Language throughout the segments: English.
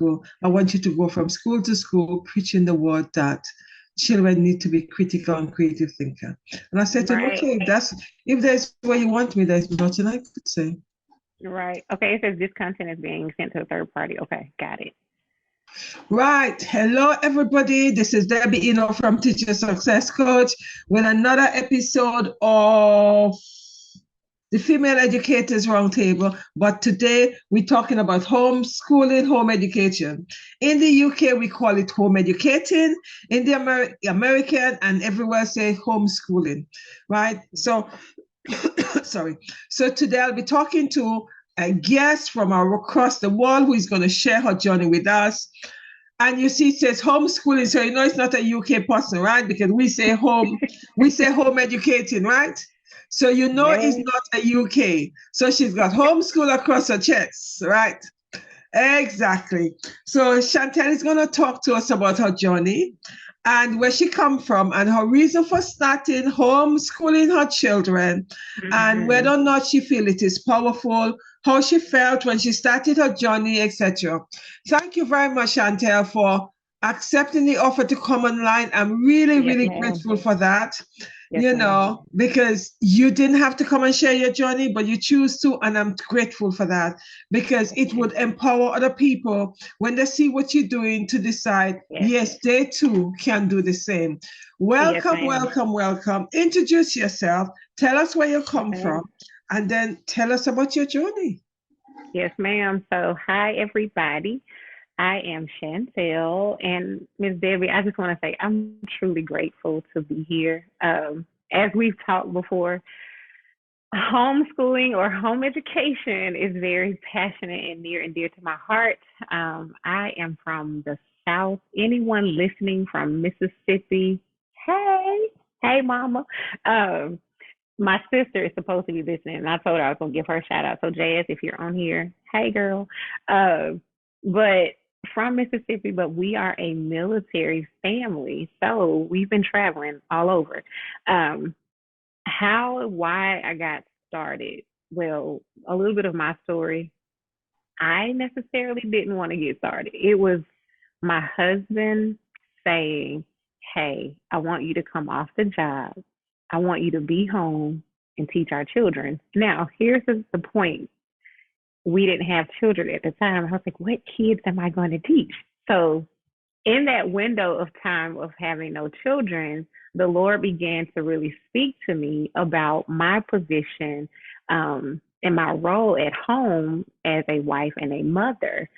school. I want you to go from school to school preaching the word that children need to be critical and creative thinker. And I said to him, Right. okay, if there's where you want me, there's nothing I could say. Right. Okay. It says this content is being sent to a third party. Okay. Got it. Right. Hello, everybody. This is Debbie Eno from Teacher Success Coach with another episode of the Female Educators Roundtable. But today we're talking about homeschooling, home education. In the UK, we call it home educating. In the American and everywhere say homeschooling, right? So, sorry. So today I'll be talking to a guest from across the world who is going to share her journey with us. And you see, it says homeschooling, so you know it's not a UK person, right? Because we say home educating, right? So you know it's Yes. not a UK. So she's got homeschool across her chest, right? Exactly. So Chantel is going to talk to us about her journey and where she come from and her reason for starting homeschooling her children and whether Mm-hmm. or not she feel it is powerful, how she felt when she started her journey, etc. Thank you very much, Chantel, for accepting the offer to come online. I'm really, Yes, really ma'am. grateful for that, Yes, ma'am. because you didn't have to come and share your journey, but you choose to, and I'm grateful for that because it would empower other people when they see what you're doing to decide, Yes. yes, they too can do the same. Yes, Welcome, ma'am. welcome, welcome. Introduce yourself, tell us where you come from, Okay. and then tell us about your journey. Yes, ma'am. So, hi, everybody. I am Chantel. And Miss Debbie, I just want to say I'm truly grateful to be here. As we've talked before, homeschooling or home education is very passionate and near and dear to my heart. I am from the South. Anyone listening from Mississippi, hey, hey, mama. Um, my sister is supposed to be listening, and I told her I was gonna give her a shout out. So, Jazz, if you're on here, hey, girl. Uh, but from Mississippi, but we are a military family, so we've been traveling all over. Um, why I got started. Well, a little bit of my story. I necessarily didn't want to get started. It was my husband saying, "Hey, I want you to come off the job. I want you to be home and teach our children." Now, here's the point. We didn't have children at the time. I was like, what kids am I going to teach? So in that window of time of having no children, the Lord began to really speak to me about my position and my role at home as a wife and a mother.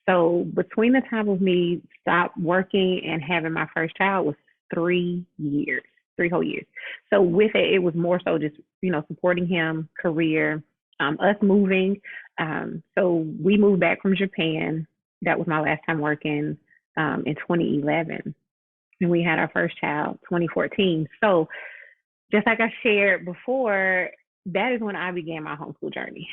So between the time of me stop working and having my first child was 3 years, 3 whole years. So with it, it was more so just, supporting him, career, us moving. So we moved back from Japan. That was my last time working in 2011. And we had our first child 2014. So just like I shared before, that is when I began my homeschool journey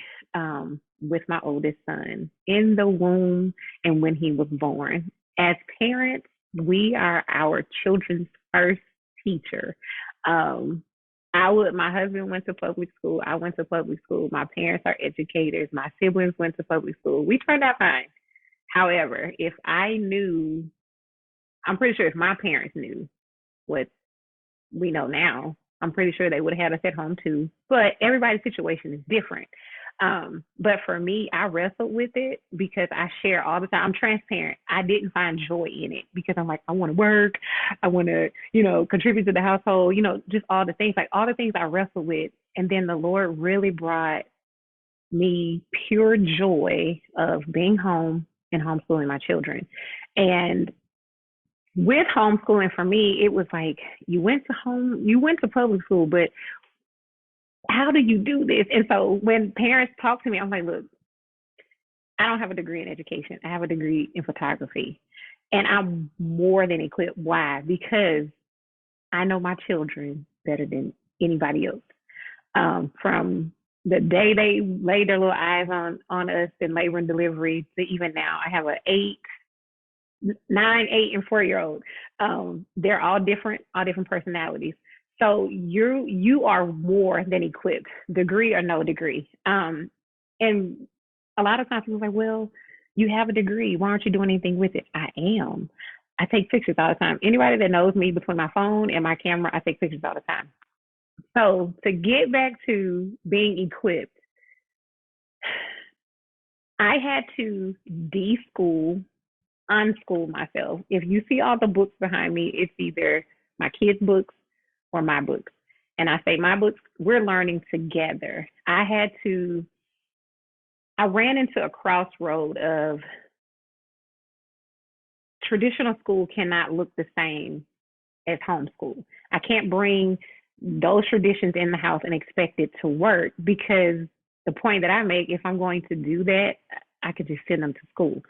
with my oldest son in the womb and when he was born. As parents, we are our children's first teacher. Um, my husband went to public school. I went to public school. My parents are educators. My siblings went to public school. We turned out fine. However, if I knew, I'm pretty sure if my parents knew what we know now, I'm pretty sure they would have had us at home too. But everybody's situation is different. But for me, I wrestled with it because I share all the time. I'm transparent. I didn't find joy in it because I'm like, I want to work. I want to, contribute to the household, just all the things, like all the things I wrestled with. And then the Lord really brought me pure joy of being home and homeschooling my children. And with homeschooling for me, it was like you went to public school, but how do you do this? And so when parents talk to me, I'm like, look, I don't have a degree in education. I have a degree in photography. And I'm more than equipped. Why? Because I know my children better than anybody else. From the day they laid their little eyes on us in labor and delivery to even now, I have a 9, 8, and 4-year old. They're all different personalities. So you are more than equipped, degree or no degree. And a lot of times people are like, well, You have a degree. Why aren't you doing anything with it? I am. I take pictures all the time. Anybody that knows me between my phone and my camera, I take pictures all the time. So to get back to being equipped, I had to de-school, unschool myself. If you see all the books behind me, it's either my kids' books or my books. And I say my books, we're learning together. I ran into a crossroad of traditional school cannot look the same as homeschool. I can't bring those traditions in the house and expect it to work because the point that I make, if I'm going to do that, I could just send them to school.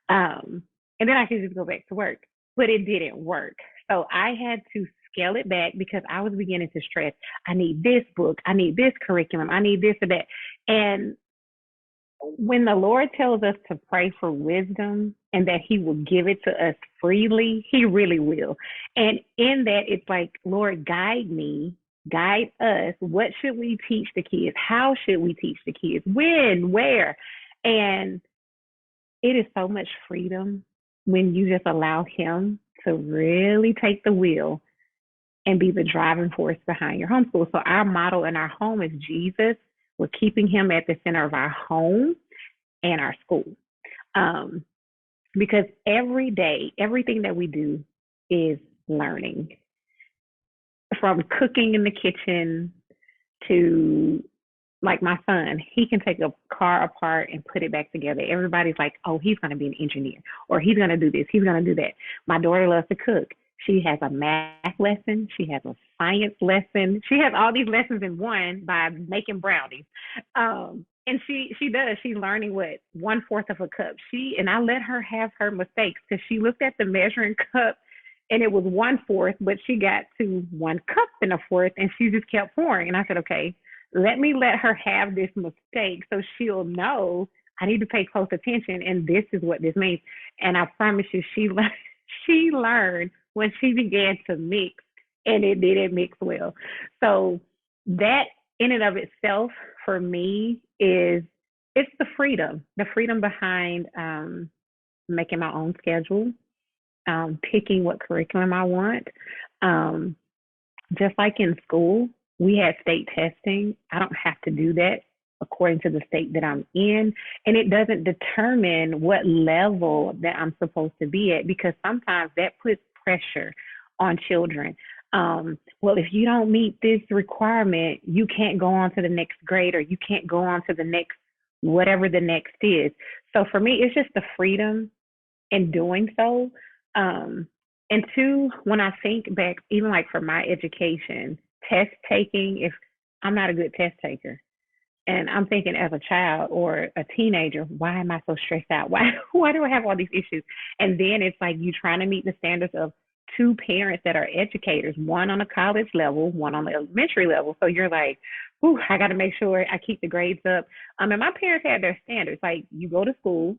And then I could just go back to work. But it didn't work. So I had to scale it back because I was beginning to stress. I need this book. I need this curriculum. I need this or that. And when the Lord tells us to pray for wisdom and that He will give it to us freely, He really will. And in that, it's like, Lord, guide me, guide us. What should we teach the kids? How should we teach the kids? When, where? And it is so much freedom when you just allow Him to really take the wheel and be the driving force behind your homeschool. So our motto in our home is Jesus. We're keeping Him at the center of our home and our school. Because every day, everything that we do is learning. From cooking in the kitchen to, like, my son, he can take a car apart and put it back together. Everybody's like, oh, he's going to be an engineer, or he's going to do this, he's going to do that. My daughter loves to cook. She has a math lesson. She has a science lesson. She has all these lessons in one by making brownies. And she does. She's learning what 1/4 of a cup. And I let her have her mistakes because she looked at the measuring cup and it was 1/4, but she got to 1 cup and 1/4, and she just kept pouring. And I said, okay, let me let her have this mistake so she'll know I need to pay close attention, and this is what this means. And I promise you, she learned when she began to mix, and it didn't mix well. So that in and of itself for me is it's the freedom behind making my own schedule, picking what curriculum I want. Um, just like in school, we had state testing. I don't have to do that according to the state that I'm in. And it doesn't determine what level that I'm supposed to be at because sometimes that puts pressure on children. Well, if you don't meet this requirement, you can't go on to the next grade or you can't go on to the next, whatever the next is. So for me, it's just the freedom in doing so. And two, when I think back, even like for my education, test taking, if I'm not a good test taker, and I'm thinking as a child or a teenager, why am I so stressed out? Why do I have all these issues? And then it's like you trying to meet the standards of two parents that are educators, one on a college level, one on the elementary level. So you're like, ooh, I got to make sure I keep the grades up. And my parents had their standards. Like you go to school,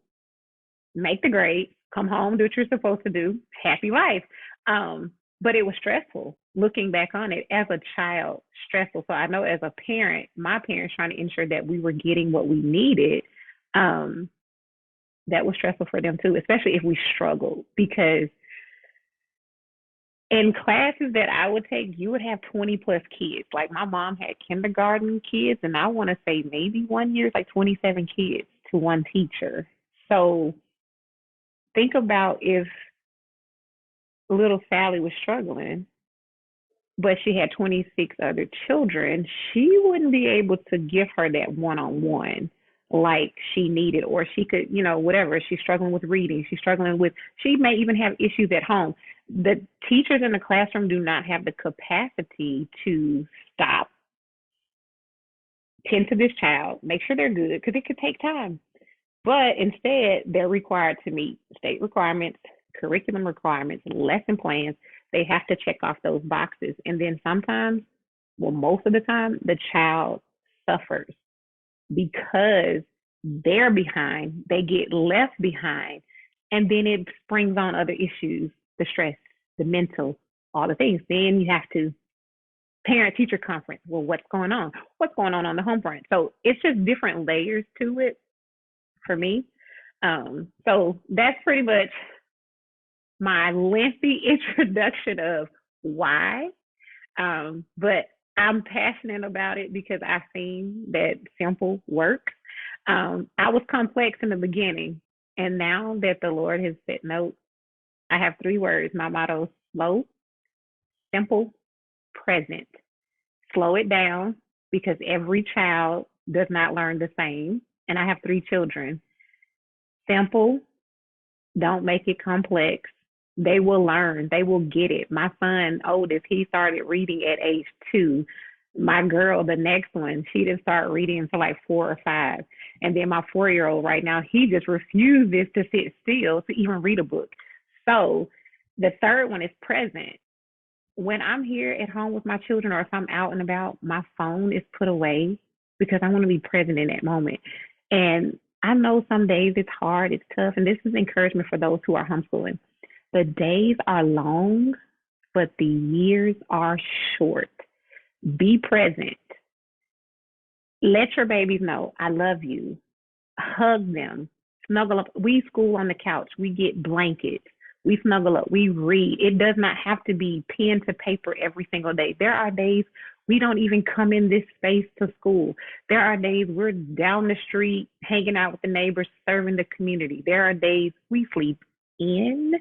make the grade, come home, do what you're supposed to do, happy life. But it was stressful looking back on it as a child, stressful. So I know as a parent, my parents trying to ensure that we were getting what we needed, that was stressful for them too, especially if we struggled because in classes that I would take, you would have 20 plus kids. Like my mom had kindergarten kids, and I want to say maybe one year it's like 27 kids to one teacher. So think about if little Sally was struggling, but she had 26 other children, she wouldn't be able to give her that one on one like she needed, or she could, whatever. She's struggling with reading. She may even have issues at home. The teachers in the classroom do not have the capacity to stop, tend to this child, make sure they're good, because it could take time. But instead, they're required to meet state requirements, curriculum requirements, lesson plans. They have to check off those boxes. And then sometimes, well, most of the time, the child suffers because they're behind. They get left behind. And then it springs on other issues, the stress, the mental, all the things. Then you have to parent teacher conference. Well, what's going on? What's going on the home front? So it's just different layers to it for me. So that's pretty much my lengthy introduction of why. But I'm passionate about it because I've seen that simple works. I was complex in the beginning, and now that the Lord has said no, I have three words. My motto: slow, simple, present. Slow it down because every child does not learn the same. And I have three children. Simple, don't make it complex. They will learn, they will get it. My son, oldest, he started reading at age 2. My girl, the next one, she didn't start reading until like 4 or 5. And then my 4-year-old right now, he just refuses to sit still to even read a book. So the third one is present. When I'm here at home with my children or if I'm out and about, my phone is put away because I want to be present in that moment. And I know some days it's hard, it's tough, and this is encouragement for those who are homeschooling. The days are long, but the years are short. Be present. Let your babies know, I love you. Hug them. Snuggle up. We school on the couch. We get blankets. We snuggle up. We read. It does not have to be pen to paper every single day. There are days we don't even come in this space to school. There are days we're down the street hanging out with the neighbors, serving the community. There are days we sleep in.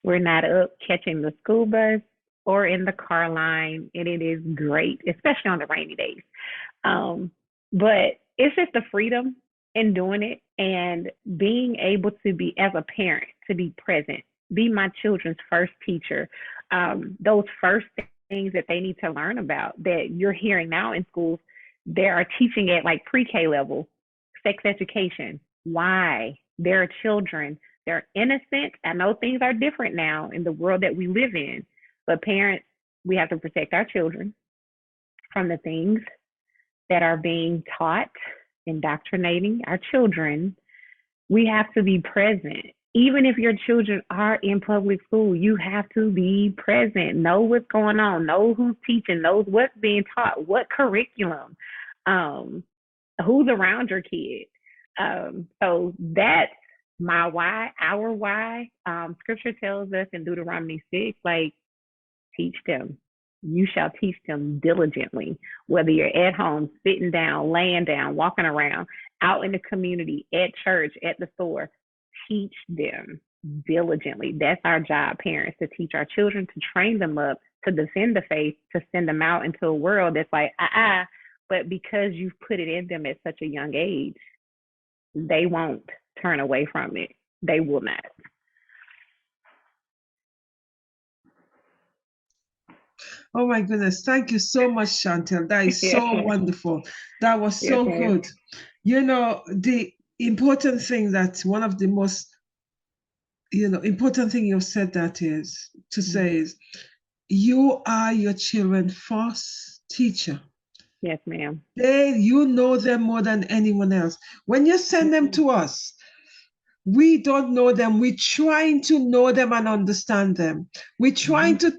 We're not up catching the school bus or in the car line, and it is great, especially on the rainy days. But it's just the freedom in doing it and being able to be, as a parent, to be present, be my children's first teacher. Those first things that they need to learn about that you're hearing now in schools, they are teaching at like pre-K level, sex education. Why? They're children. They're innocent. I know things are different now in the world that we live in, but parents, we have to protect our children from the things that are being taught, indoctrinating our children. We have to be present. Even if your children are in public school, you have to be present, know what's going on, know who's teaching, knows what's being taught, what curriculum, who's around your kid. So that's my why, our why. Scripture tells us in Deuteronomy 6, like, teach them. You shall teach them diligently, whether you're at home, sitting down, laying down, walking around, out in the community, at church, at the store. Teach them diligently. That's our job, parents, to teach our children, to train them up, to defend the faith, to send them out into a world that's like, but because you've put it in them at such a young age, they won't turn away from it. They will not. Oh my goodness. Thank you so much, Chantel. That is Yes, so ma'am. wonderful. That was Yes, so ma'am. good. You know, the important thing that one of the most, important thing you've said that is to say is you are your children's first teacher. Yes, ma'am. You know them more than anyone else. When you send them to us, we don't know them. We're trying to know them and understand them. We're trying to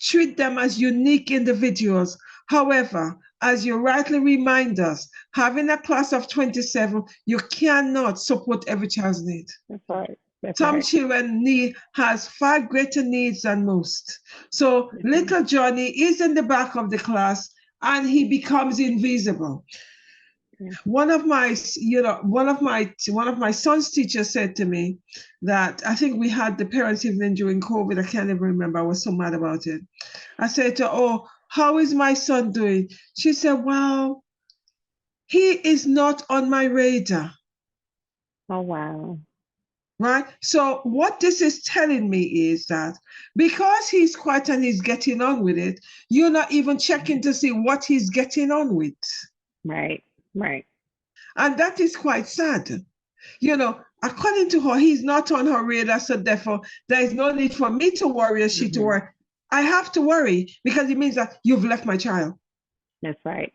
treat them as unique individuals. However, as you rightly remind us, having a class of 27, you cannot support every child's need. That's right. That's Some right. children has far greater needs than most. So little Johnny is in the back of the class and he becomes invisible. Yeah. One of my son's teachers said to me that I think we had the parents' evening during COVID. I can't even remember. I was so mad about it. I said to her, "Oh, how is my son doing?" She said, "Well, he is not on my radar." Oh, wow. Right? So what this is telling me is that because he's quiet and he's getting on with it, you're not even checking to see what he's getting on with. Right. Right. And that is quite sad. According to her, he's not on her radar, so therefore there is no need for me to worry or she to worry. I have to worry because it means that you've left my child. That's right.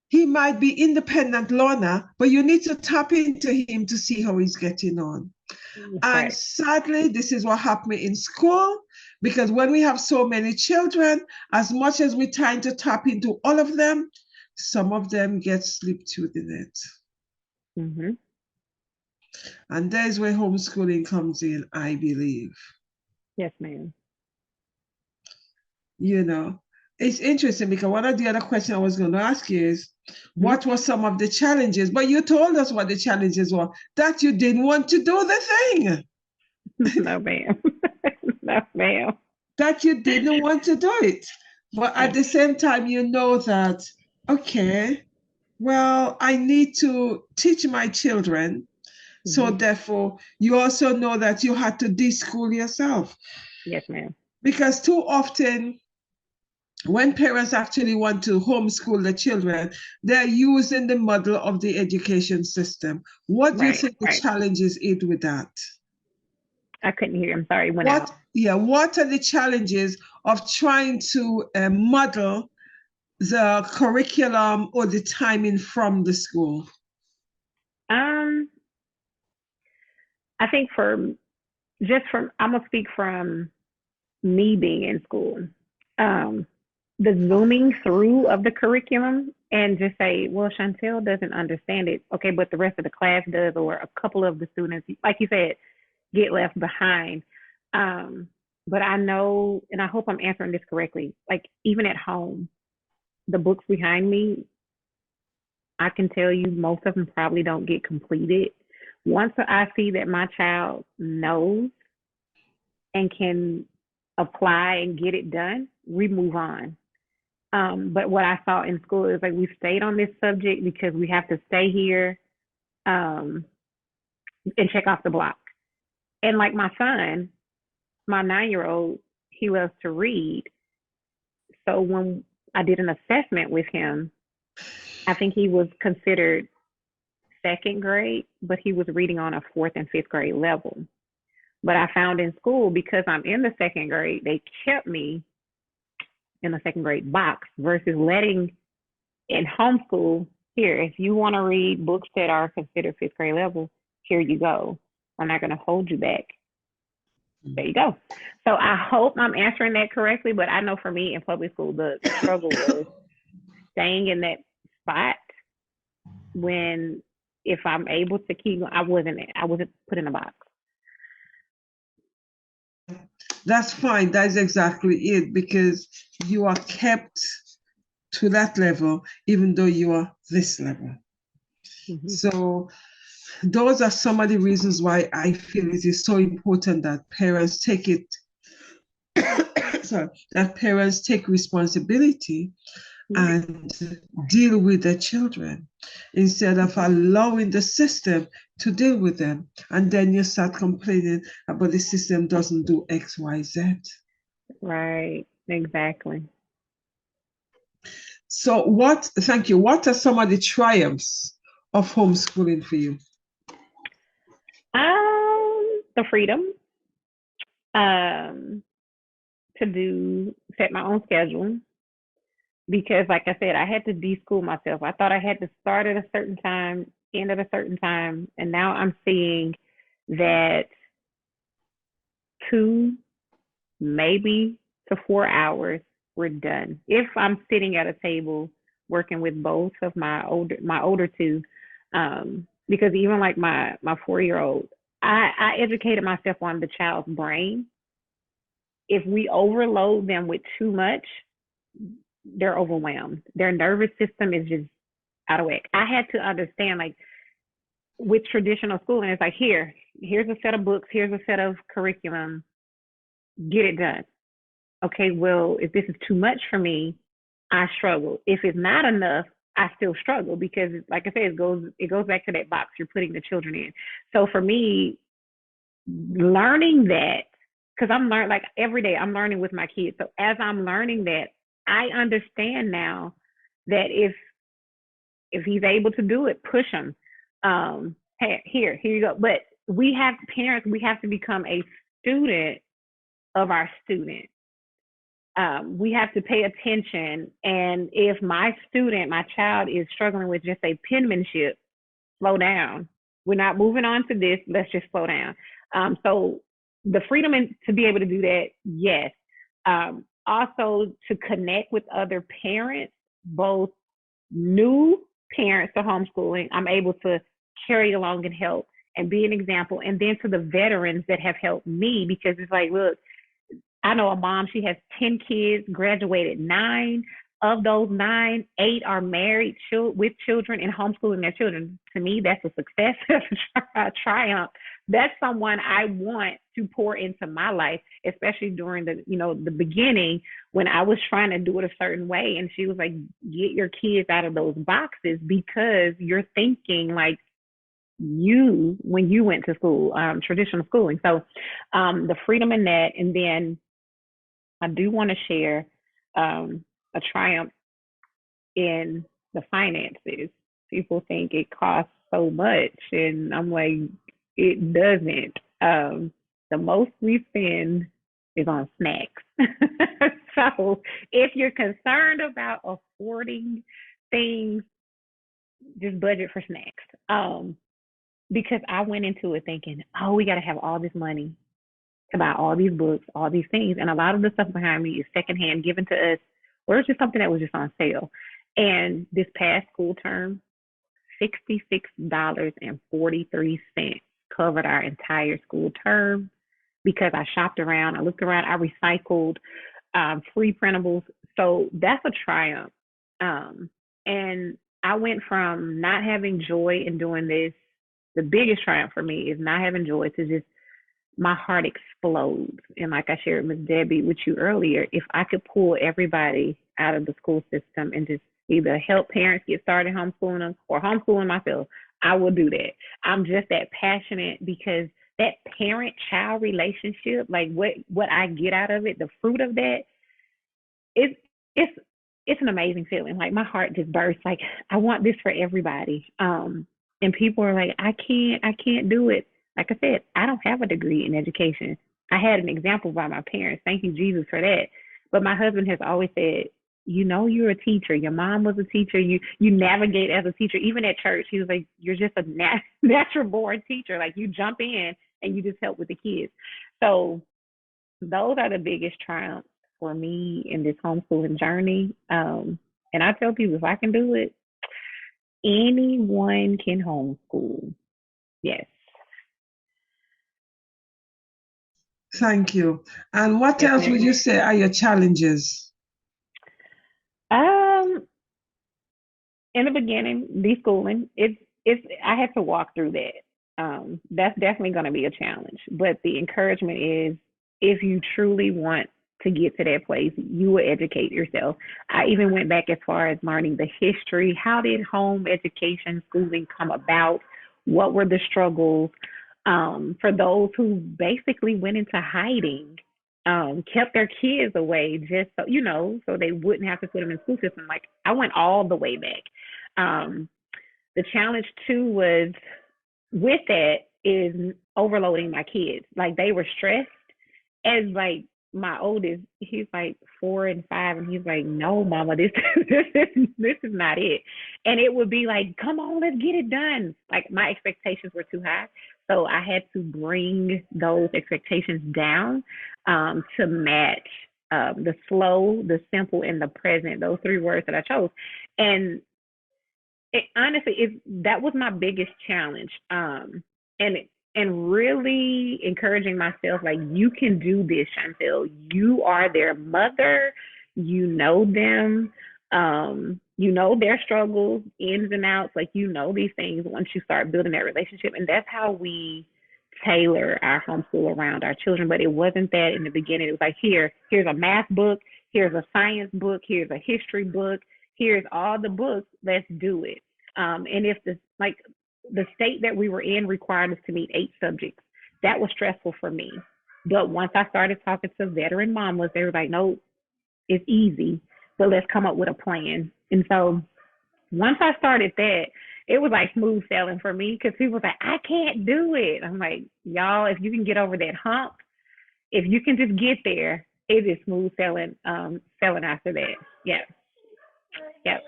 He might be independent learner, but you need to tap into him to see how he's getting on. That's And right. sadly, this is what happened in school, because when we have so many children, as much as we're trying to tap into all of them, some of them get slipped through the net. And there's where homeschooling comes in, I believe. Yes, ma'am. You know, it's interesting because one of the other questions I was going to ask you is, Hmm. what were some of the challenges? But you told us what the challenges were, that you didn't want to do the thing, No, ma'am. No, ma'am. that you didn't want to do it. But at Yes. the same time, you know that, okay, well, I need to teach my children. So Hmm. therefore, you also know that you had to de-school yourself. Yes, ma'am. Because too often, when parents actually want to homeschool the children, they're using the model of the education system. What do you Right, think the right. challenges is with that? I couldn't hear you. I'm sorry. It went What, out. yeah, what are the challenges of trying to model the curriculum or the timing from the school? Um, I think I'm gonna speak from me being in school. Um, the zooming through of the curriculum and just say, well, Chantel doesn't understand it. Okay, but the rest of the class does, or a couple of the students, like you said, get left behind. Um, but I know, and I hope I'm answering this correctly. Like even at home, the books behind me, I can tell you most of them probably don't get completed. Once I see that my child knows and can apply and get it done, we move on. But what I saw in school is like we stayed on this subject because we have to stay here um, and check off the block. And like my son, my 9 year old, he loves to read. So when I did an assessment with him, I think he was considered second grade, but he was reading on a fourth and fifth grade level. But I found in school, because I'm in the second grade, they kept me in the second grade box versus letting in homeschool, here, if you want to read books that are considered fifth grade level, here you go. I'm not going to hold you back. There you go. So I hope I'm answering that correctly, but I know for me in public school, the struggle was staying in that spot when if I'm able to keep, I wasn't put in a box. That's fine. That's exactly it because you are kept to that level, even though you are this level. Mm-hmm. So those are some of the reasons why I feel it is so important that parents take it, sorry, that parents take responsibility Right. and deal with their children instead of Mm-hmm. allowing the system to deal with them. And then you start complaining about the system doesn't do X, Y, Z. Right. Exactly. So, thank you. What are some of the triumphs of homeschooling for you? The freedom um to set my own schedule because like I said, I had to de-school myself. I thought I had to start at a certain time, end at a certain time, and now I'm seeing that 2 maybe to 4 hours we're done. If I'm sitting at a table working with both of my older two, because even like my 4 year old, I educated myself on the child's brain. If we overload them with too much, they're overwhelmed. Their nervous system is just out of whack. I had to understand, like with traditional schooling, it's like here's a set of books, here's a set of curriculum, get it done. Okay, well, if this is too much for me, I struggle. If it's not enough, I still struggle because, like I said, it goes back to that box you're putting the children in. So for me, learning that, because I'm learning like every day, I'm learning with my kids. So as I'm learning that, I understand now that if he's able to do it, push him. Hey, here you go. But parents, we have to become a student of our student. We have to pay attention. And if my child is struggling with just a penmanship, slow down. We're not moving on to this. Let's just slow down. So the freedom to be able to do that, yes. Also to connect with other parents, both new parents to homeschooling, I'm able to carry along and help. and be an example. And then to the veterans that have helped me, because it's like, look, I know a mom, she has 10 kids, graduated 9. Of those 9, 8 are married with children and homeschooling their children. To me, that's a success, a triumph. That's someone I want to pour into my life, especially during the beginning when I was trying to do it a certain way. And she was like, get your kids out of those boxes because you're thinking like you when you went to school, traditional schooling. So the freedom in that. And then I do want to share a triumph in the finances. People think it costs so much, and I'm like, it doesn't. The most we spend is on snacks. So if you're concerned about affording things, just budget for snacks. Because I went into it thinking, oh, we got to have all this money to buy all these books, all these things. And a lot of the stuff behind me is secondhand given to us, or it's just something that was just on sale. And this past school term, $66.43 covered our entire school term because I shopped around, I looked around, I recycled free printables. So that's a triumph. And I went from not having joy in doing this. The biggest triumph for me is not having joy to just my heart explodes. And like I shared with Debbie with you earlier, if I could pull everybody out of the school system and just either help parents get started homeschooling them or homeschooling myself, I will do that. I'm just that passionate because that parent-child relationship, like what I get out of it, the fruit of that, it's it's it's an amazing feeling. Like my heart just bursts. Like I want this for everybody. And people are like, I can't do it. Like I said, I don't have a degree in education. I had an example by my parents. Thank you, Jesus, for that. But my husband has always said, you're a teacher. Your mom was a teacher. You navigate as a teacher. Even at church, he was like, you're just a natural born teacher. Like you jump in and you just help with the kids. So those are the biggest triumphs for me in this homeschooling journey. And I tell people, if I can do it, anyone can homeschool. Yes. Thank you. And what Yes, else would ma'am. you say are your challenges? Um, in the beginning, deschooling, it's I had to walk through that. That's definitely going to be a challenge. But the encouragement is, if you truly want to get to that place, you will educate yourself. I even went back as far as learning the history. How did home education schooling come about? What were the struggles? For those who basically went into hiding, kept their kids away just so they wouldn't have to put them in school system. Like I went all the way back. Um, the challenge too was with that is overloading my kids. Like they were stressed. As like my oldest, he's like 4 and 5, and he's like, "No, Mama, this this is not it." And it would be like, "Come on, let's get it done." Like my expectations were too high, so I had to bring those expectations down to match the slow, the simple, and the present. Those 3 words that I chose, and it honestly is that was my biggest challenge. And and really encouraging myself, like, you can do this, Chantel. You are their mother. You know them. You know their struggles, ins and outs. Like you know these things once you start building that relationship, and that's how we tailor our homeschool around our children. But it wasn't that in the beginning. It was like, here's a math book, here's a science book, here's a history book, here's all the books. Let's do it. And if the state that we were in required us to meet 8 subjects, that was stressful for me. But once I started talking to veteran mamas, they were like, no, it's easy, but let's come up with a plan. And so once I started that, it was like smooth sailing for me because people were like, I can't do it. I'm like, y'all, if you can get over that hump, if you can just get there, it is smooth sailing, sailing after that. Yeah. Yep.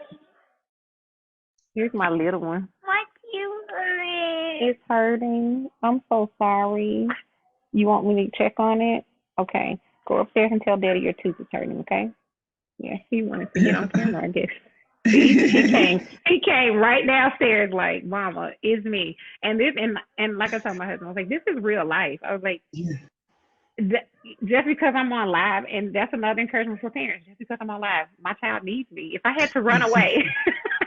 Here's my little one. What you hurt? It's hurting. I'm so sorry. You want me to check on it? Okay. Go upstairs and tell Daddy your tooth is hurting, okay? Yeah, he wanted to get on camera, I guess. He came right downstairs like, Mama, it's me. And this and like I told my husband, I was like, this is real life. I was like, Yeah, just because I'm on live, and that's another encouragement for parents. Just because I'm on live, my child needs me. If I had to run away,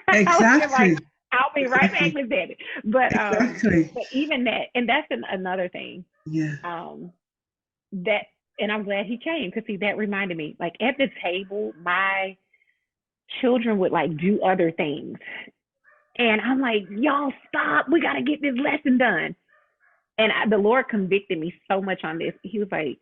I would be like, exactly. I'll be right back Exactly. with Daddy. But Exactly. but even that, and that's another thing. Yeah. Um, that, and I'm glad he came because see, that reminded me. Like at the table, my children would like do other things, and I'm like, y'all stop. We got to get this lesson done. And the Lord convicted me so much on this. He was like,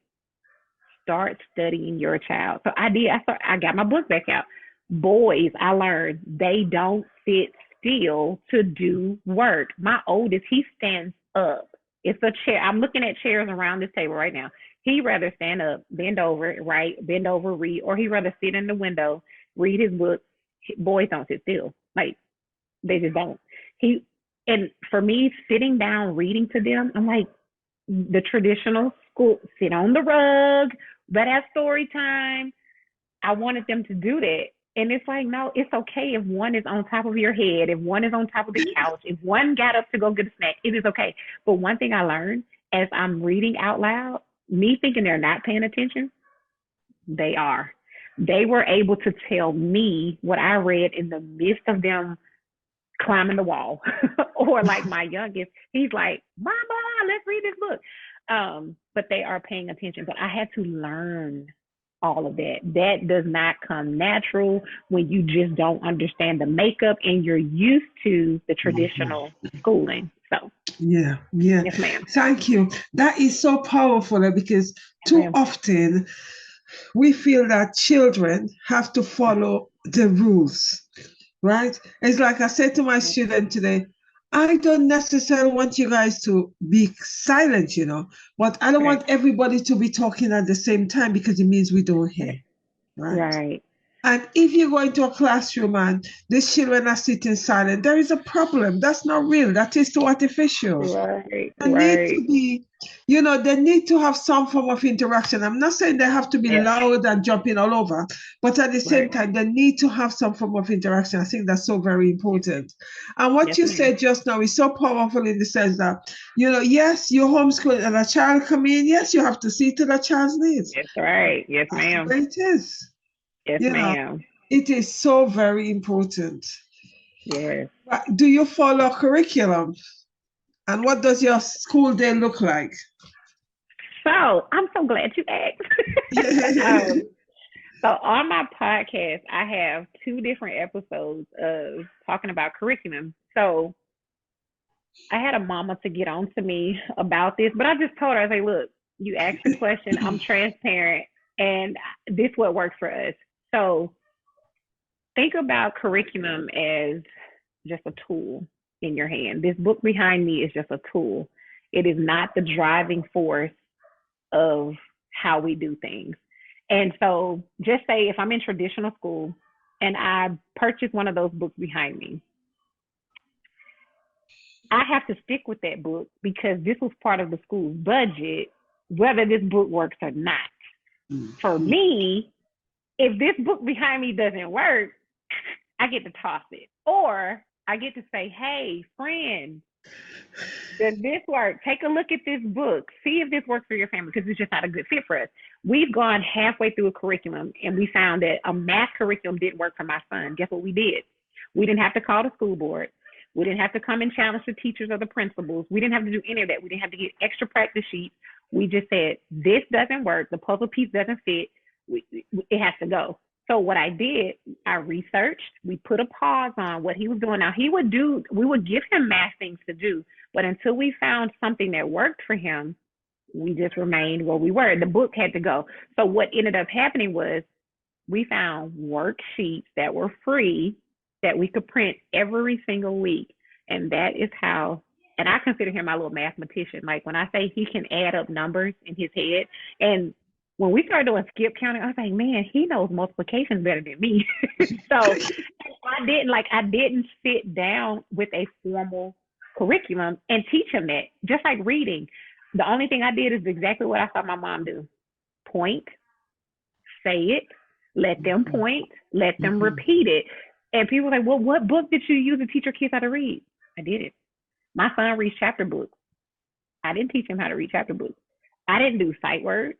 start studying your child. So I did. I got my book back out. Boys, I learned they don't sit still to do work. My oldest, he stands up. It's a chair. I'm looking at chairs around this table right now. He rather stand up, bend over, right, bend over, read, or he rather sit in the window, read his book. Boys don't sit still. Like they just don't. He and for me, sitting down reading to them, I'm like the traditional school, sit on the rug, let have story time. I wanted them to do that. And it's like, no, it's okay if one is on top of your head, if one is on top of the couch, if one got up to go get a snack, it is okay. But one thing I learned as I'm reading out loud, me thinking they're not paying attention, they are. They were able to tell me what I read in the midst of them climbing the wall. Or like my youngest, he's like, Mama, let's read this book. But they are paying attention. But I had to learn all of that. That does not come natural when you just don't understand the makeup and you're used to the traditional schooling. So Yeah, yeah. yes, ma'am. Thank you. That is so powerful because Yes, too ma'am. often we feel that children have to follow the rules, right? It's like I said to my student today, I don't necessarily want you guys to be silent, but I don't Right. want everybody to be talking at the same time because it means we don't hear, right? Right. And if you go into a classroom and these children are sitting silent, there is a problem. That's not real. That is too artificial. Right. They need to Right. be, they need to have some form of interaction. I'm not saying they have to be Yes. loud and jumping all over, but at the same Right. time, they need to have some form of interaction. I think that's so very important. And what Yes, you ma'am. said just now is so powerful in the sense that, yes, you homeschool and a child come in, yes, you have to see to the child's needs. Yes, right. Yes, That's the ma'am. way it is. Yes, You know, ma'am. it is so very important. Yes. But do you follow curriculum? And what does your school day look like? So I'm so glad you asked. So on my podcast, I have two different episodes of talking about curriculum. So I had a mama to get on to me about this, but I just told her, I was like, look, you asked the question, I'm transparent, and this is what works for us. So think about curriculum as just a tool in your hand. This book behind me is just a tool. It is not the driving force of how we do things. And so just say if I'm in traditional school and I purchase one of those books behind me, I have to stick with that book because this was part of the school's budget, whether this book works or not. For me, if this book behind me doesn't work, I get to toss it. Or I get to say, hey, friend, does this work? Take a look at this book. See if this works for your family because it's just not a good fit for us. We've gone halfway through a curriculum and we found that a math curriculum didn't work for my son. Guess what we did? We didn't have to call the school board. We didn't have to come and challenge the teachers or the principals. We didn't have to do any of that. We didn't have to get extra practice sheets. We just said, this doesn't work. The puzzle piece doesn't fit. It has to go. So what I did, I researched. We put a pause on what he was doing. Now we would give him math things to do, but until we found something that worked for him, we just remained where we were. The book had to go. So what ended up happening was we found worksheets that were free that we could print every single week. And that is how, and I consider him my little mathematician. Like when I say he can add up numbers in his head. And when we started doing skip counting, I was like, man, he knows multiplication better than me. So I didn't sit down with a formal curriculum and teach him that, just like reading. The only thing I did is exactly what I saw my mom do. Point, say it, let them point, let them repeat it. And people were like, well, what book did you use to teach your kids how to read? I did it. My son reads chapter books. I didn't teach him how to read chapter books. I didn't do sight words.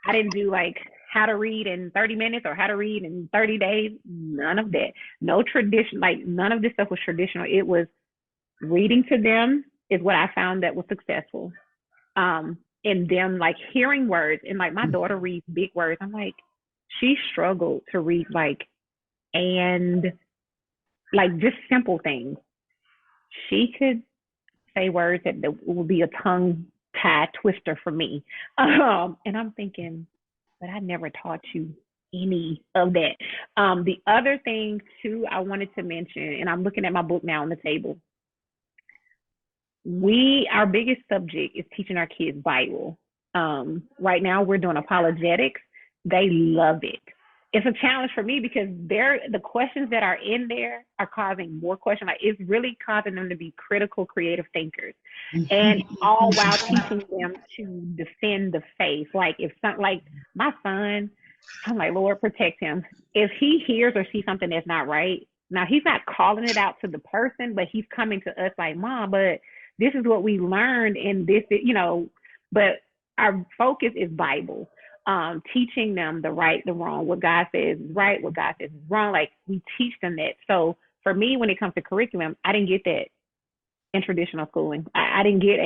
I didn't do like how to read in 30 minutes or how to read in 30 days. None of that. No tradition. Like none of this stuff was traditional. It was reading to them is what I found that was successful. And them like hearing words, and like my daughter reads big words. I'm like, she struggled to read and like just simple things. She could say words that would be a tongue tie twister for me. And I'm thinking, but I never taught you any of that. The other thing too I wanted to mention, and I'm looking at my book now on the table. Our biggest subject is teaching our kids Bible. Right now we're doing apologetics. They love it. It's a challenge for me because the questions that are in there are causing more questions. Like it's really causing them to be critical, creative thinkers, and all while teaching them to defend the faith. Like like my son, I'm like, Lord, protect him. If he hears or sees something that's not right, now he's not calling it out to the person, but he's coming to us like, Mom, but this is what we learned in this, but our focus is Bible. Teaching them the right, the wrong, what God says is right, what God says is wrong. Like we teach them that. So for me, when it comes to curriculum, I didn't get that in traditional schooling. I didn't get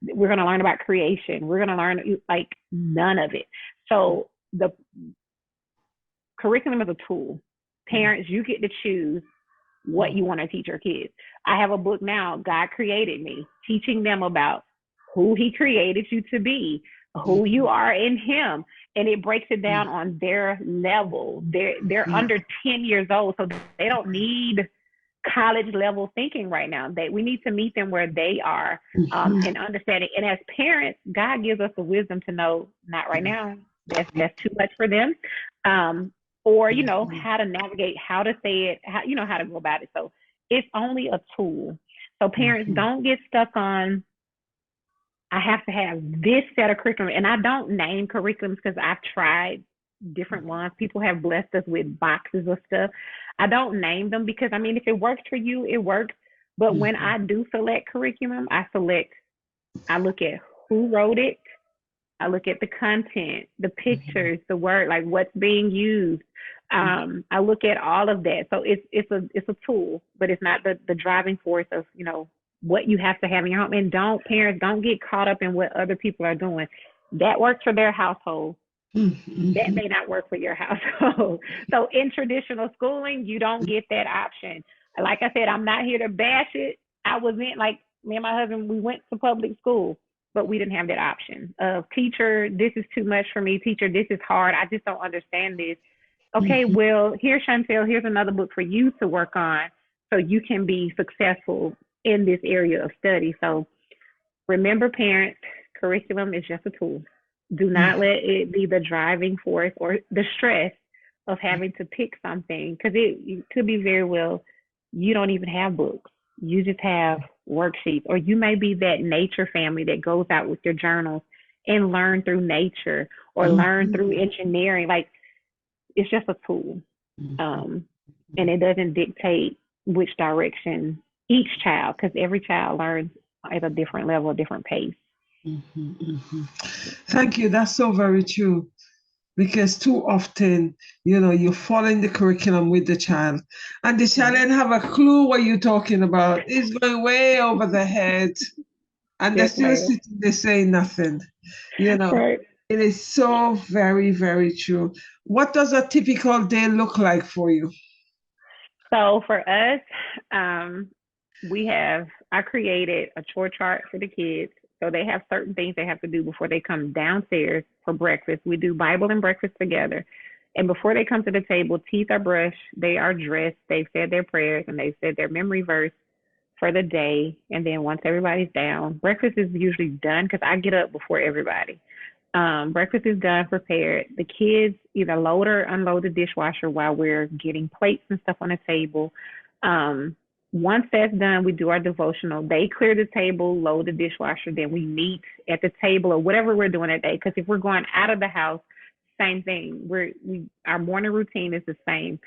we're going to learn about creation. We're going to learn like none of it. So the curriculum is a tool. Parents, you get to choose what you want to teach your kids. I have a book now, God Created Me, teaching them about who he created you to be, who you are in him. And it breaks it down on their level. They're under 10 years old, so they don't need college level thinking right now. We need to meet them where they are and understand it. And as parents, God gives us the wisdom to know, not right now. That's too much for them. Or, how to navigate, how to say it, how to go about it. So it's only a tool. So parents, don't get stuck on, I have to have this set of curriculum. And I don't name curriculums because I've tried different ones. People have blessed us with boxes of stuff. I don't name them because, if it works for you, it works. But when I do select curriculum, I look at who wrote it. I look at the content, the pictures, the word, like what's being used. I look at all of that. So it's a tool, but it's not the driving force of, what you have to have in your home. And parents don't get caught up in what other people are doing. That works for their household. That may not work for your household. So in traditional schooling, you don't get that option. Like I said, I'm not here to bash it. I was like me and my husband, we went to public school, but we didn't have that option of teacher, this is too much for me. Teacher, this is hard. I just don't understand this. Okay, well, here, Chantel, here's another book for you to work on so you can be successful in this area of study. So remember, parents, curriculum is just a tool. Do not let it be the driving force or the stress of having to pick something, because it could be very well you don't even have books. You just have worksheets, or you may be that nature family that goes out with your journals and learn through nature or learn through engineering. Like it's just a tool. And it doesn't dictate which direction each child, because every child learns at a different level, a different pace. Thank you. That's so very true. Because too often, you're following the curriculum with the child, and the child didn't have a clue what you're talking about. It's going way over the head, and they're still sitting there saying nothing. Right. It is so very, very true. What does a typical day look like for you? So for us, I created a chore chart for the kids. So they have certain things they have to do before they come downstairs for breakfast. We do Bible and breakfast together. And before they come to the table, teeth are brushed, they are dressed, they've said their prayers, and they've said their memory verse for the day. And then once everybody's down, breakfast is usually done because I get up before everybody. Breakfast is done, prepared. The kids either load or unload the dishwasher while we're getting plates and stuff on the table. Once that's done, we do our devotional. They clear the table, load the dishwasher, then we meet at the table or whatever we're doing that day. Because if we're going out of the house, same thing. Our morning routine is the same.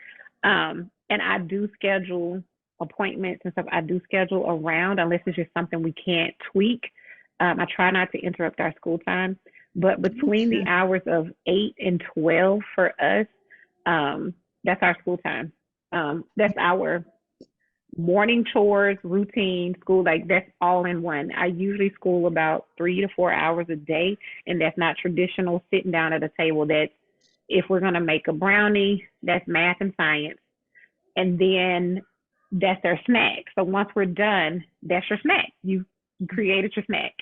And and I do schedule appointments and stuff. I do schedule around unless it's just something we can't tweak. I try not to interrupt our school time, but between the hours of 8 and 12 for us, that's our school time. That's our morning chores, routine, school, like that's all in one. I usually school about 3 to 4 hours a day, and that's not traditional sitting down at a table. That's if we're going to make a brownie, that's math and science. And then that's their snack. So once we're done, that's your snack. You created your snack.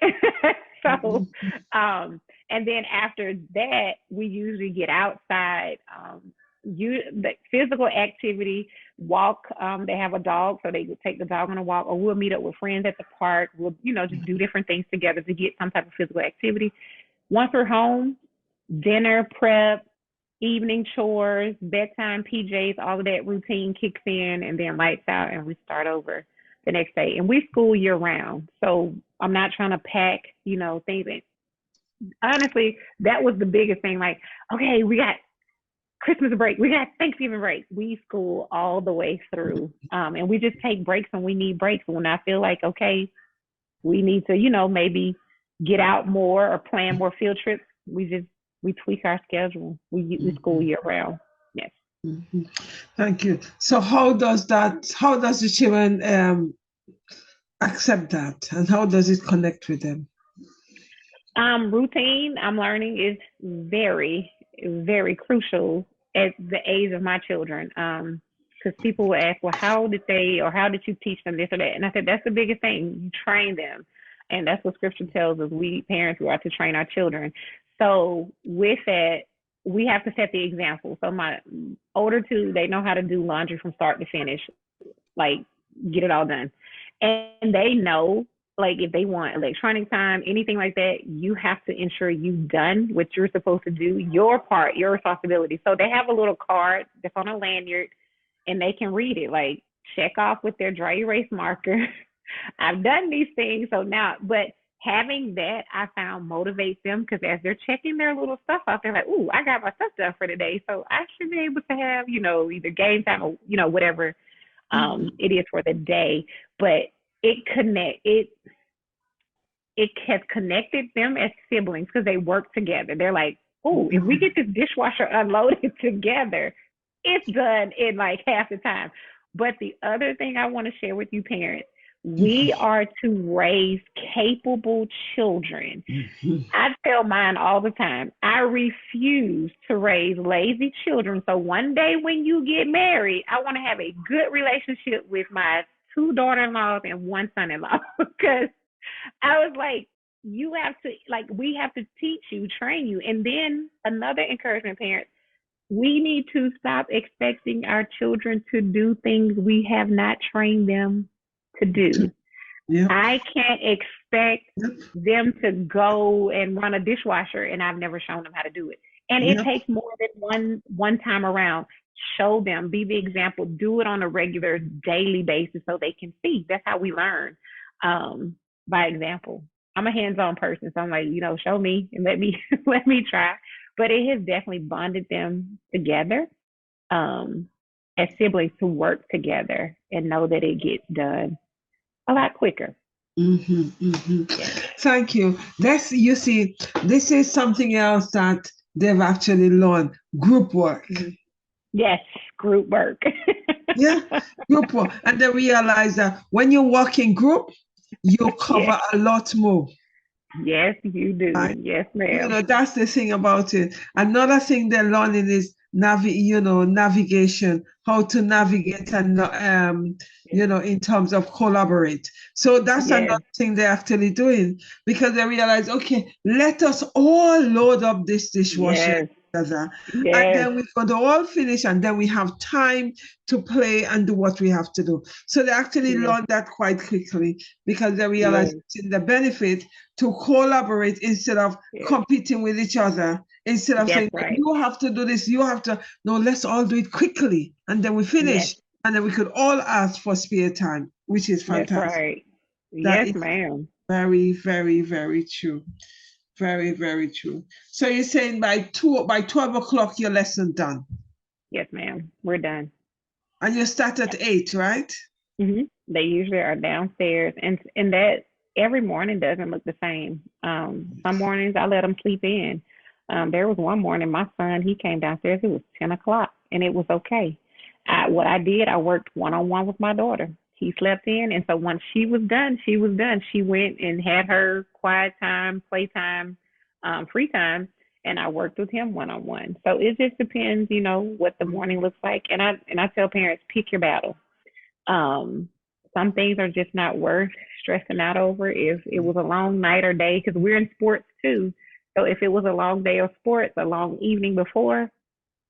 So, and then after that, we usually get outside, the physical activity, walk. They have a dog, so they would take the dog on a walk, or we'll meet up with friends at the park. We'll, just do different things together to get some type of physical activity. Once we're home, dinner prep, evening chores, bedtime, PJs, all of that routine kicks in, and then lights out, and we start over the next day. And we school year round, so I'm not trying to pack, things in. Honestly, that was the biggest thing. Like, okay, we got Christmas break, we got Thanksgiving break. We school all the way through, and we just take breaks when we need breaks. When I feel like, okay, we need to, maybe get out more or plan more field trips, we tweak our schedule. We school year round. Yes. Mm-hmm. Thank you. So how does the children accept that, and how does it connect with them? Routine, I'm learning, is very, very crucial at the age of my children. Because people will ask, well, how did you teach them this or that? And I said, that's the biggest thing. You train them. And that's what scripture tells us. We parents, we are to train our children. So with that, we have to set the example. So my older two, they know how to do laundry from start to finish, like get it all done. And they know, like, if they want electronic time, anything like that, you have to ensure you've done what you're supposed to do, your part, your responsibility. So they have a little card that's on a lanyard, and they can read it, like check off with their dry erase marker. I've done these things. So now, but having that, I found, motivates them, because as they're checking their little stuff out, they're like, ooh, I got my stuff done for today. So I should be able to have, either game time or, whatever it is for the day. But it has connected them as siblings, because they work together. They're like, oh, if we get this dishwasher unloaded together, it's done in like half the time. But the other thing I want to share with you parents, we are to raise capable children. I tell mine all the time, I refuse to raise lazy children. So one day when you get married, I want to have a good relationship with my 2 daughter-in-laws and 1 son-in-law, because I was like, we have to teach you, train you. And then another encouragement, parents, we need to stop expecting our children to do things we have not trained them to do. Yep. I can't expect them to go and run a dishwasher, and I've never shown them how to do it. And it takes more than one time around. Show them, be the example, do it on a regular daily basis so they can see. That's how we learn, by example. I'm a hands-on person, so I'm like, show me and let me try. But it has definitely bonded them together as siblings, to work together and know that it gets done a lot quicker. Thank you. You see, this is something else that they've actually learned: group work. Yes, group work. Yeah, group work. And they realize that when you work in group, you cover a lot more. Yes, you do. Right? Yes, ma'am. That's the thing about it. Another thing they're learning is navigation, how to navigate, and in terms of collaborate. So that's another thing they're actually doing, because they realize, okay, let us all load up this dishwasher together, and then we're going to all finish, and then we have time to play and do what we have to do. So they actually learn that quite quickly, because they realize the benefit to collaborate instead of competing with each other. Instead of saying, you have to do this, no, let's all do it quickly, and then we finish, and then we could all ask for spare time, which is fantastic. That's right. Yes, ma'am. Very, very, very true. Very, very true. So you're saying by 12 o'clock, your lesson done? Yes, ma'am. We're done. And you start at 8, right? They usually are downstairs, and that every morning doesn't look the same. Some mornings I let them sleep in. There was one morning my son, he came downstairs. It was 10 o'clock, and it was okay. What I did, I worked one on one with my daughter. He slept in, and so once she was done, she was done. She went and had her quiet time, playtime, free time, and I worked with him one on one. So it just depends, what the morning looks like. And I tell parents, pick your battle. Um, some things are just not worth stressing out over if it was a long night or day, because we're in sports too. So if it was a long day of sports, a long evening before,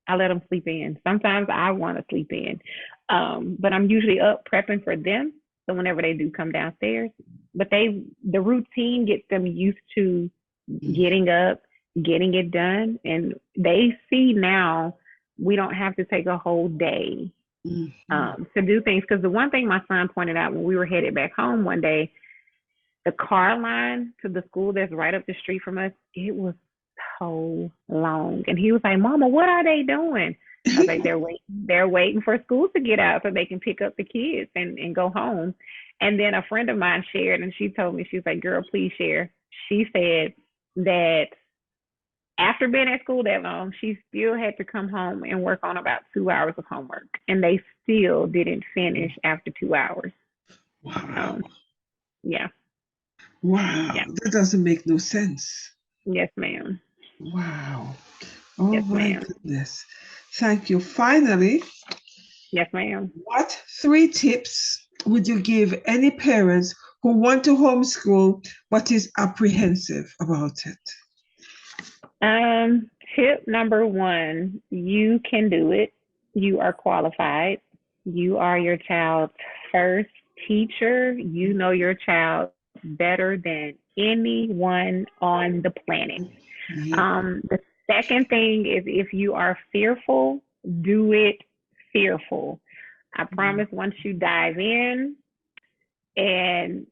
I let them sleep in. Sometimes I want to sleep in, but I'm usually up prepping for them. So whenever they do come downstairs, but the routine gets them used to getting up, getting it done, and they see now we don't have to take a whole day to do things. Because the one thing my son pointed out when we were headed back home one day, the car line to the school that's right up the street from us, it was so long. And he was like, Mama, what are they doing? I was like, they're waiting for school to get out so they can pick up the kids and go home. And then a friend of mine shared, and she told me, she was like, girl, please share. She said that after being at school that long, she still had to come home and work on about 2 hours of homework, and they still didn't finish after 2 hours. Wow. Yeah. Wow. Yeah. That doesn't make no sense. Yes, ma'am. Wow. Oh Yes, my ma'am. goodness. Thank you. Finally, Yes, ma'am. what 3 tips would you give any parents who want to homeschool but is apprehensive about it? Tip number one, you can do it. You are qualified. You are your child's first teacher. You know your child better than anyone on the planet. Yeah. The second thing is, if you are fearful, do it fearful. I promise once you dive in, and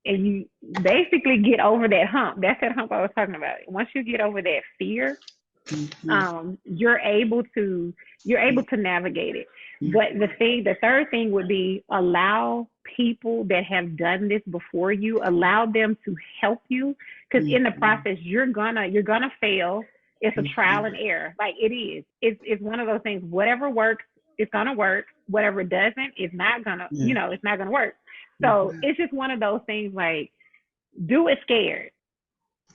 you basically get over that hump. That's that hump I was talking about. Once you get over that fear, you're able to navigate it. But the third thing would be, allow people that have done this before you, allow them to help you, because in the process you're gonna fail. It's a trial and error. Like it is. It's one of those things. Whatever works, it's gonna work. Whatever doesn't, it's not gonna. It's not gonna work. So it's just one of those things. Like, do it scared,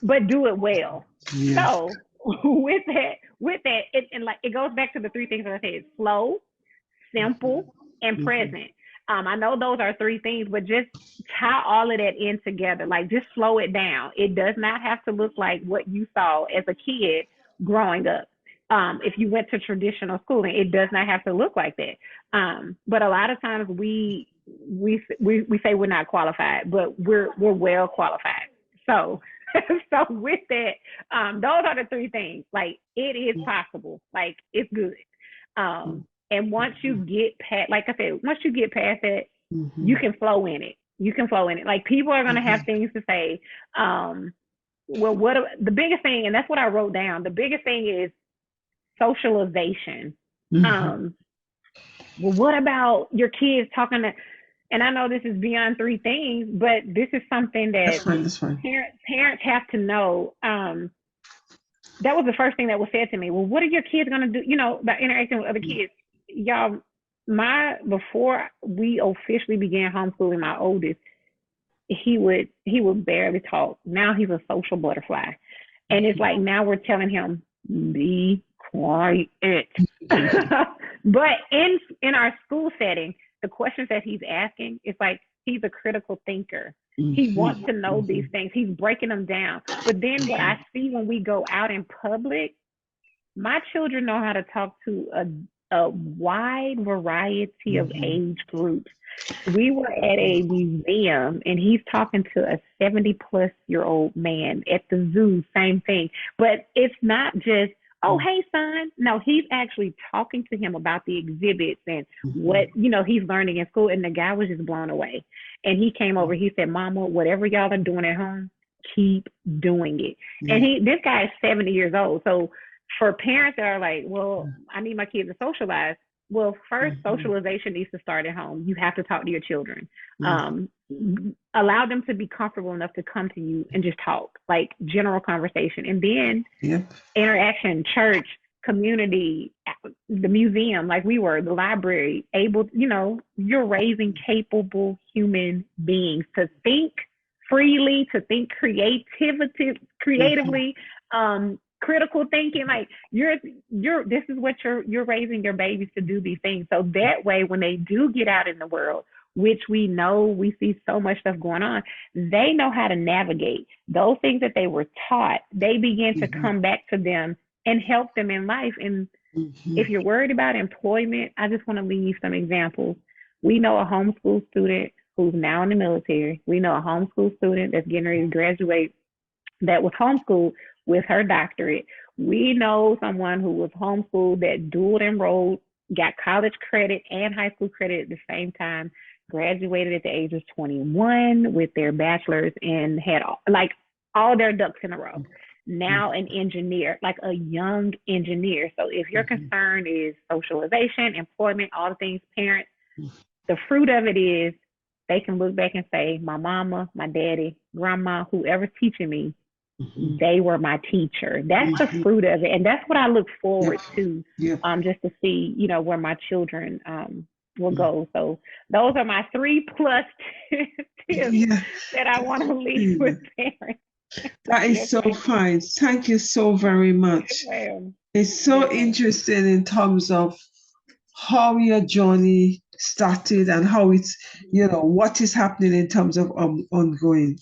but do it well. Yeah. So with that, and like it goes back to the 3 things that I said: slow, simple, and present. I know those are 3 things, but just tie all of that in together. Like, just slow it down. It does not have to look like what you saw as a kid growing up. If you went to traditional schooling, it does not have to look like that. But a lot of times we say we're not qualified, but we're well qualified. So so with that, those are the 3 things. Like, it is possible. Like, it's good. And once you get past, like I said, once you get past that, you can flow in it. You can flow in it. Like, people are going to have things to say. Well, the biggest thing, and that's what I wrote down, the biggest thing is socialization. Well, what about your kids talking to, and I know this is beyond 3 things, but this is something that That's fine. Parents have to know. That was the first thing that was said to me. Well, what are your kids going to do, about interacting with other kids? Y'all, before we officially began homeschooling my oldest, he would barely talk. Now he's a social butterfly. And it's like, now we're telling him, be quiet. But in our school setting, the questions that he's asking, it's like he's a critical thinker. He wants to know these things. He's breaking them down. But then what I see when we go out in public, my children know how to talk to a wide variety of age groups. We were at a museum, and he's talking to a 70-plus-year-old man. At the zoo, same thing. But it's not just, oh, hey, son. No, he's actually talking to him about the exhibits and what, he's learning in school. And the guy was just blown away. And he came over. He said, Mama, whatever y'all are doing at home, keep doing it. And this guy is 70 years old. So for parents that are like, well, I need my kids to socialize, well, first, Mhm. socialization needs to start at home. You have to talk to your children. Mhm. Allow them to be comfortable enough to come to you and just talk, like general conversation. And then Yep. interaction, church, community, the museum, like we were, the library, able, you're raising capable human beings to think freely, to think Mhm. creatively, critical thinking. Like this is what you're raising your babies to do, these things. So that way, when they do get out in the world, which we know we see so much stuff going on, they know how to navigate those things that they were taught. They begin to Mhm. come back to them and help them in life. And if Mhm. you're worried about employment, I just want to leave some examples. We know a homeschool student who's now in the military. We know a homeschool student that's getting ready to graduate that was homeschooled with her doctorate. We know someone who was homeschooled that dual enrolled, got college credit and high school credit at the same time, graduated at the age of 21 with their bachelor's and had all their ducks in a row. Now an engineer, like a young engineer. So if your Mhm. concern is socialization, employment, all the things, parents, the fruit of it is they can look back and say, my mama, my daddy, grandma, whoever's teaching me, Mhm. they were my teacher. That's the Mhm. fruit of it. And that's what I look Yep. forward to, Yep. just to see, where my children will Mhm. go. So those are my 3+ tips Yeah. that I want to leave with parents. That is Yes, so ma'am. fine. Thank you so very Yes, much. ma'am. It's Yes, so ma'am. interesting in terms of how your journey started and how it's, what is happening in terms of ongoing.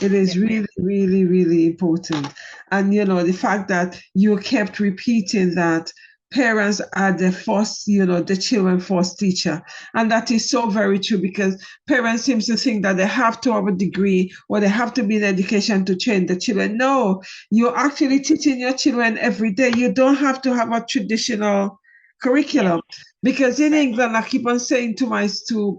It is Yes, really, ma'am. really, really important. And, the fact that you kept repeating that parents are the first, the children first teacher. And that is so very true because parents seem to think that they have to have a degree or they have to be in education to train the children. No, you're actually teaching your children every day. You don't have to have a traditional Yes, curriculum. Because in right. England, I keep on saying to my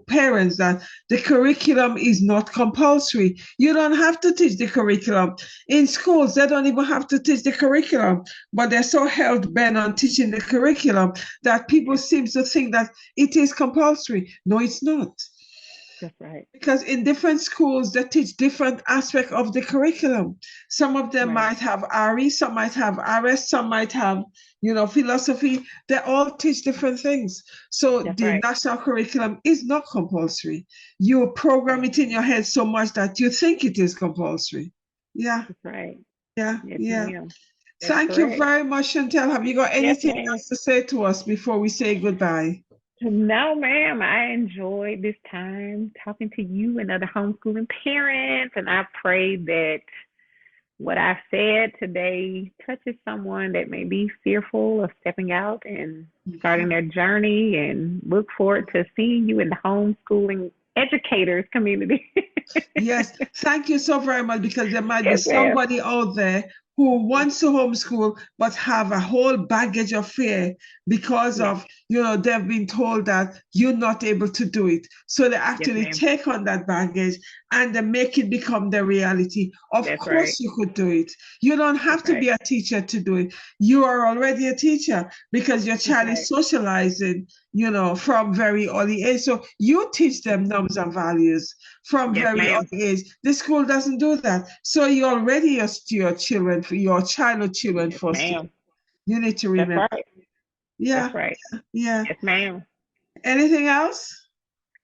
parents that the curriculum is not compulsory. You don't have to teach the curriculum. In schools, they don't even have to teach the curriculum, but they're so held bent on teaching the curriculum that people Yes, seem to think that it is compulsory. No, it's not. that's right. Because in different schools, they teach different aspects of the curriculum. Some of them Right. might have RE, some might have RS, some might have, philosophy. They all teach different things. So That's the right. national curriculum is not compulsory. You program Right. it in your head so much that you think it is compulsory. Yeah, That's right. yeah, Yes, yeah. ma'am. That's Thank you correct. very much, Chantel. Have you got Yes, anything ma'am. else to say to us before we say goodbye? No, ma'am. I enjoyed this time talking to you and other homeschooling parents, and I pray that what I said today touches someone that may be fearful of stepping out and starting their journey, and look forward to seeing you in the homeschooling educators community. Yes, thank you so very much because there might be Yes, ma'am. somebody out there who wants to homeschool but have a whole baggage of fear because Yes, of, they've been told that you're not able to do it. So they yes, actually ma'am. take on that baggage and they make it become the reality. Of That's right. course, you could do it. You don't That's have to right. be a teacher to do it. You are already a teacher because your That's child right. is socializing, from very early age. So you teach them norms and values from Yes, very ma'am. early age. The school doesn't do that. So you already your children, your child or children Yes, first. ma'am. You need to That's remember. right. That's Yeah, right. yeah. Yes, ma'am. Anything else?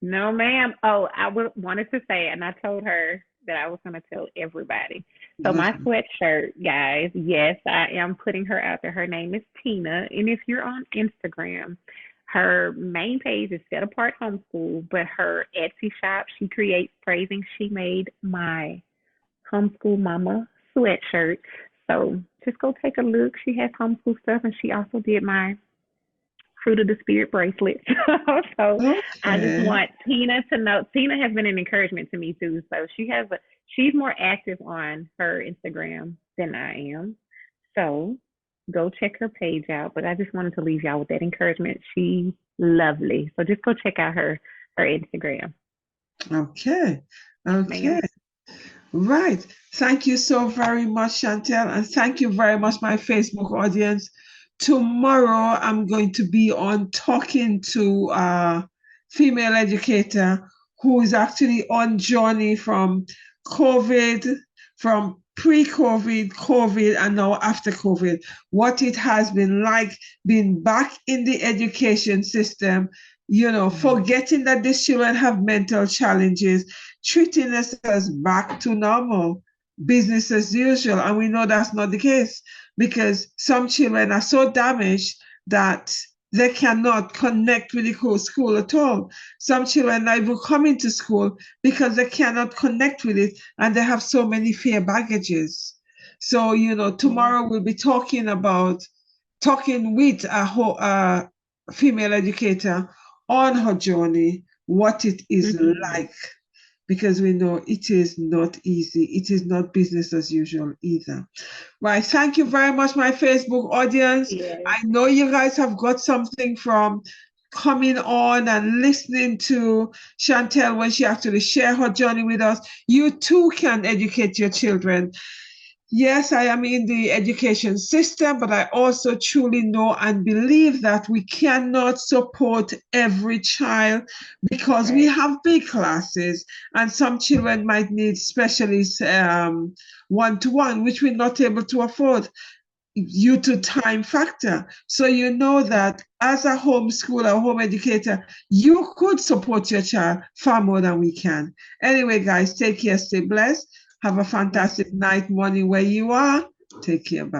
No, ma'am. Oh, wanted to say, and I told her that I was going to tell everybody. So my Good. sweatshirt, guys, yes, I am putting her out there. Her name is Tina, and if you're on Instagram, her main page is Set Apart Homeschool, but her Etsy shop, she creates phrasing. She made my homeschool mama sweatshirt. So just go take a look. She has homeschool stuff, and she also did my Fruit of the Spirit bracelet. So I just Okay. want Tina to know. Tina has been an encouragement to me too. So she's more active on her Instagram than I am. So go check her page out. But I just wanted to leave y'all with that encouragement. She's lovely. So just go check out her Instagram. Okay. Yes, Okay. ma'am. Right. Thank you so very much, Chantel. And thank you very much, my Facebook audience. Tomorrow, I'm going to be on talking to a female educator who is actually on journey from COVID, from pre-COVID, COVID, and now after COVID, what it has been like being back in the education system, forgetting that these children have mental challenges, treating us as back to normal, business as usual. And we know that's not the case because some children are so damaged that they cannot connect with the school at all. Some children are even coming to school because they cannot connect with it and they have so many fear baggages. So, tomorrow we'll be talking with a female educator on her journey, what it is like, because we know it is not easy. It is not business as usual either. Right. Thank you very much, my Facebook audience. Yes. I know you guys have got something from coming on and listening to Chantel when she actually shared her journey with us. You too can educate your children. Yes, I am in the education system, but I also truly know and believe that we cannot support every child because we have big classes and some children might need specialists one-to-one, which we're not able to afford due to time factor. So you know that as a homeschooler, home educator, you could support your child far more than we can. Anyway, guys, take care, stay blessed. Have a fantastic night, morning where you are. Take care. Bye.